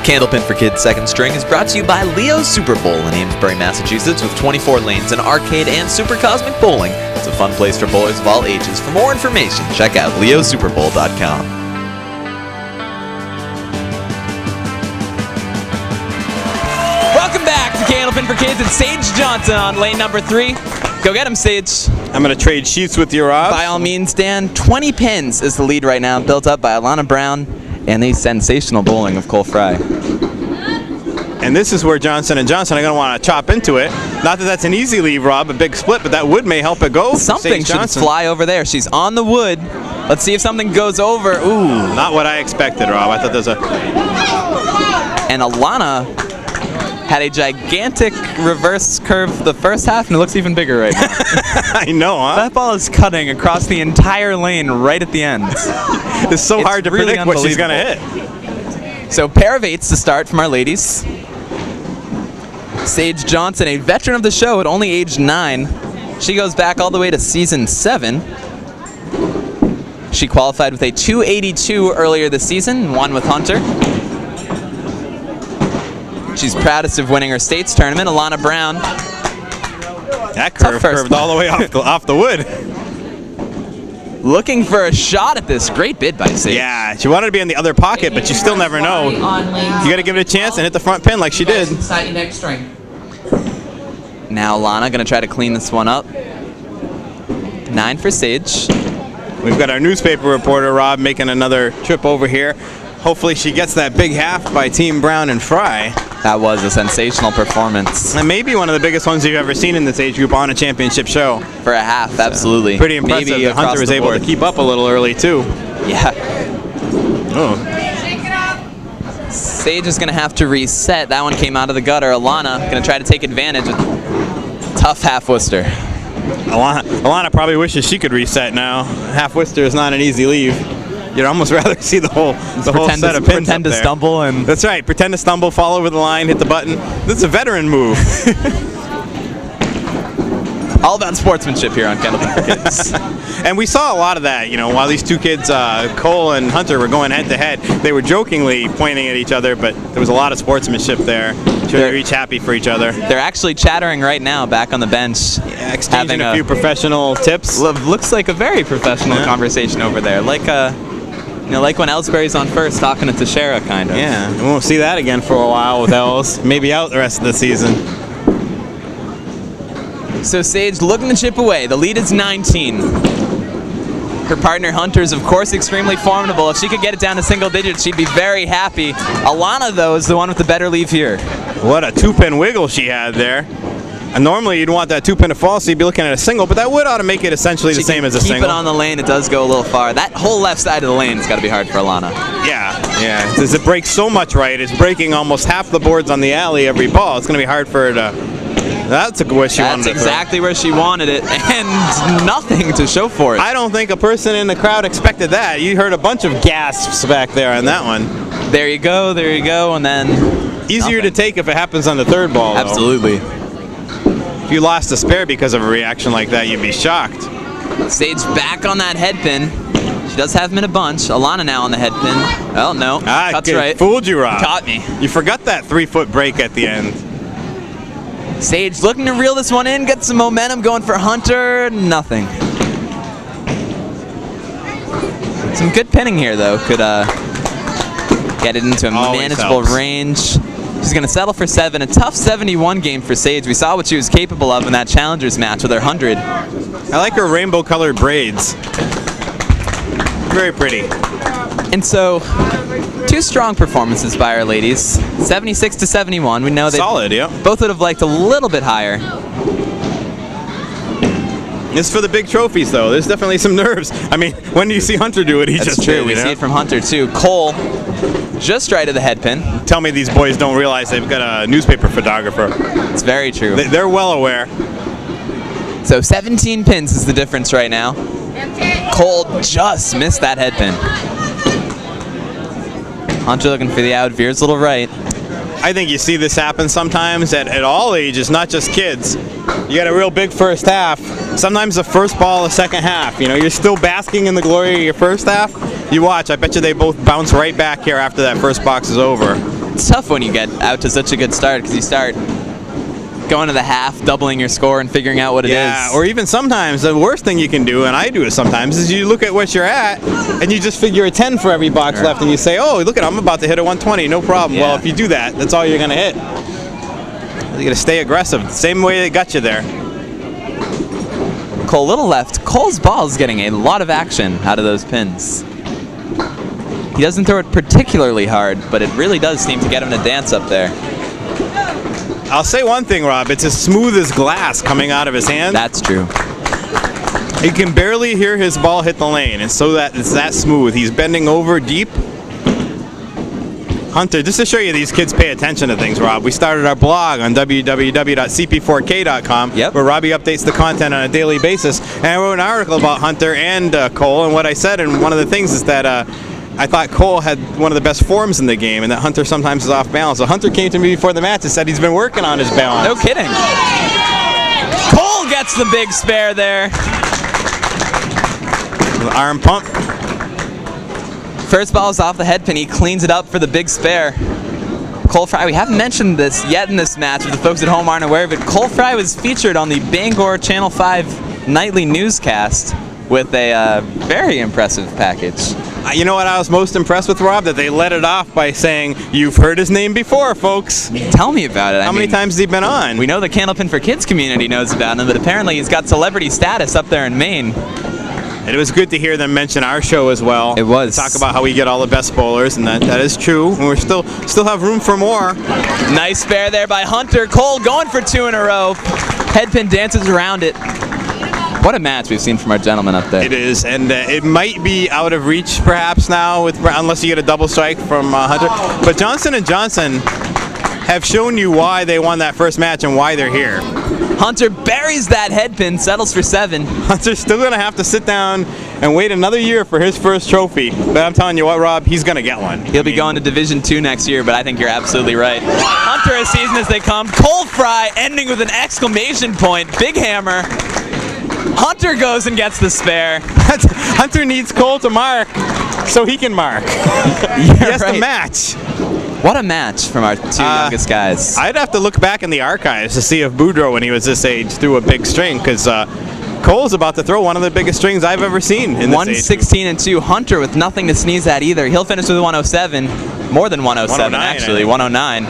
Candlepin for Kids Second String is brought to you by Leo's Super Bowl in Amesbury, Massachusetts, with 24 lanes and arcade and super cosmic bowling. It's a fun place for bowlers of all ages. For more information, check out leosuperbowl.com. Welcome back to Candlepin for Kids. It's Sage Johnson on lane number 3. Go get him, Sage. I'm going to trade sheets with you, Rob. By all means, Dan. 20 pins is the lead right now, built up by Alana Brown and the sensational bowling of Cole Frey. And this is where Johnson and Johnson are going to want to chop into it. Not that that's an easy lead, Rob, a big split, but that wood may help it go. Something should fly over there. She's on the wood. Let's see if something goes over. Ooh. Not what I expected, Rob. I thought there was a... And Alana had a gigantic reverse curve the first half, and it looks even bigger right now. I know, huh? That ball is cutting across the entire lane right at the end. It's so hard to predict what she's going to hit. So pair of 8s to start from our ladies. Sage Johnson, a veteran of the show at only age 9. She goes back all the way to season 7. She qualified with a 282 earlier this season, won with Hunter. She's proudest of winning her states tournament. Alana Brown. That curve curved all the way off the wood. Looking for a shot at this. Great bid by Sage. Yeah, she wanted to be in the other pocket, but you still never know. You got to give it a chance and hit the front pin like she did. Now Alana going to try to clean this one up. 9 for Sage. We've got our newspaper reporter, Rob, making another trip over here. Hopefully she gets that big half by Team Brown and Frey. That was a sensational performance. And maybe one of the biggest ones you've ever seen in this age group on a championship show. For a half, absolutely. Pretty impressive that Hunter was able to keep up a little early, too. Yeah. Oh. Sage is going to have to reset. That one came out of the gutter. Alana going to try to take advantage. Tough half Worcester. Alana probably wishes she could reset now. Half Worcester is not an easy leave. You'd almost rather see the whole set of pins pretend to stumble and... That's right. Pretend to stumble, fall over the line, hit the button. This is a veteran move. All about sportsmanship here on Candlepin for Kids. And we saw a lot of that, you know, while these two kids, Cole and Hunter, were going head-to-head. They were jokingly pointing at each other, but there was a lot of sportsmanship there. They're each happy for each other. They're actually chattering right now back on the bench. Yeah, exchanging a few professional tips. Looks like a very professional conversation over there. Like you know, like when Ellsbury's on first talking to Teixeira, kind of. Yeah, we won't see that again for a while with Els. Maybe out the rest of the season. So Sage looking to chip away. The lead is 19. Her partner Hunter is, of course, extremely formidable. If she could get it down to single digits, she'd be very happy. Alana, though, is the one with the better leave here. What a 2-pin wiggle she had there. And normally you'd want that 2-pin to fall, so you'd be looking at a single, but that would ought to make it essentially the same as a single. Keep it on the lane, it does go a little far. That whole left side of the lane has got to be hard for Alana. Yeah. Because it breaks so much right. It's breaking almost half the boards on the alley every ball. It's going to be hard for her to... That's where she wanted it. That's exactly where she wanted it, and nothing to show for it. I don't think a person in the crowd expected that. You heard a bunch of gasps back there on that one. There you go, and then... Easier to take if it happens on the third ball, though. Absolutely. If you lost a spare because of a reaction like that, you'd be shocked. Sage back on that head pin. She does have him in a bunch. Alana now on the head pin. Oh, no. Cuts right. Fooled you, Rob. Caught me. You forgot that 3-foot break at the end. Sage looking to reel this one in, get some momentum going for Hunter. Nothing. Some good pinning here, though. Could get it into a manageable range. She's going to settle for 7. A tough 71 game for Sage. We saw what she was capable of in that Challengers match with her 100. I like her rainbow-colored braids. Very pretty. And so, 2 strong performances by our ladies. 76 to 71. We know that solid, yeah. Both would have liked a little bit higher. This is for the big trophies, though. There's definitely some nerves. I mean, when do you see Hunter do what he just did? That's true. We see it from Hunter, too. Cole, just right of the head pin. Tell me these boys don't realize they've got a newspaper photographer. It's very true. They're well aware. So 17 pins is the difference right now. Cole just missed that head pin. Hunter looking for the out, veers a little right. I think you see this happen sometimes at all ages, not just kids. You got a real big first half. Sometimes the first ball, the second half. You know, you're still basking in the glory of your first half. You watch. I bet you they both bounce right back here after that first box is over. It's tough when you get out to such a good start because you start going to the half, doubling your score, and figuring out what it is. Yeah, or even sometimes the worst thing you can do, and I do it sometimes, is you look at what you're at and you just figure a 10 for every box left, and you say, oh, look at, I'm about to hit a 120, no problem. Yeah. Well, if you do that, that's all you're going to hit. You got to stay aggressive, same way they got you there. Cole, little left. Cole's ball is getting a lot of action out of those pins. He doesn't throw it particularly hard, but it really does seem to get him to dance up there. I'll say one thing, Rob. It's as smooth as glass coming out of his hand. That's true. You can barely hear his ball hit the lane, and so that it's that smooth. He's bending over deep. Hunter, just to show you these kids pay attention to things, Rob, we started our blog on www.cp4k.com, where Robbie updates the content on a daily basis. And I wrote an article about Hunter and Cole, and what I said, and one of the things is that I thought Cole had one of the best forms in the game, and that Hunter sometimes is off balance. So Hunter came to me before the match and said he's been working on his balance. No kidding. Cole gets the big spare there. Arm pump. First ball is off the head pin. He cleans it up for the big spare. Cole Frey, we haven't mentioned this yet in this match, but the folks at home aren't aware of it. Cole Frey was featured on the Bangor Channel 5 nightly newscast with a very impressive package. You know what I was most impressed with, Rob? That they let it off by saying, you've heard his name before, folks. Tell me about it. How many times has he been on? We know the Candlepin for Kids community knows about him, but apparently he's got celebrity status up there in Maine. And it was good to hear them mention our show as well. It was. Talk about how we get all the best bowlers, and that is true. And we're still have room for more. Nice spare there by Hunter. Cole going for 2 in a row. Headpin dances around it. What a match we've seen from our gentleman up there. It is, and it might be out of reach perhaps now, unless you get a double strike from Hunter. But Johnson & Johnson have shown you why they won that first match and why they're here. Hunter buries that headpin, settles for 7. Hunter's still going to have to sit down and wait another year for his first trophy. But I'm telling you what, Rob, he's going to get one. He'll be going to Division II next year, but I think you're absolutely right. Hunter as season as they come. Cole Frey ending with an exclamation point. Big hammer. Hunter goes and gets the spare. Hunter needs Cole to mark so he can mark. He has to match. What a match from our 2 youngest guys. I'd have to look back in the archives to see if Boudreaux, when he was this age, threw a big string, because Cole's about to throw one of the biggest strings I've ever seen in this 116 and 2. Hunter with nothing to sneeze at either. He'll finish with 107. More than 107, actually. 109.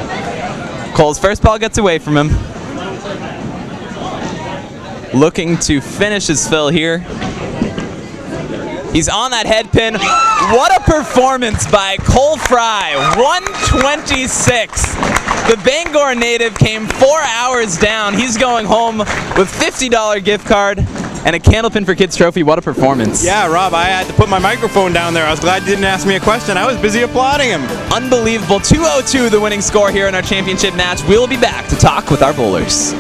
Cole's first ball gets away from him. Looking to finish his fill here. He's on that head pin. What a performance by Cole Frey. 126. The Bangor native came 4 hours down. He's going home with $50 gift card and a Candlepin for Kids trophy. What a performance. Yeah, Rob, I had to put my microphone down there. I was glad you didn't ask me a question. I was busy applauding him. Unbelievable. 202 the winning score here in our championship match. We'll be back to talk with our bowlers.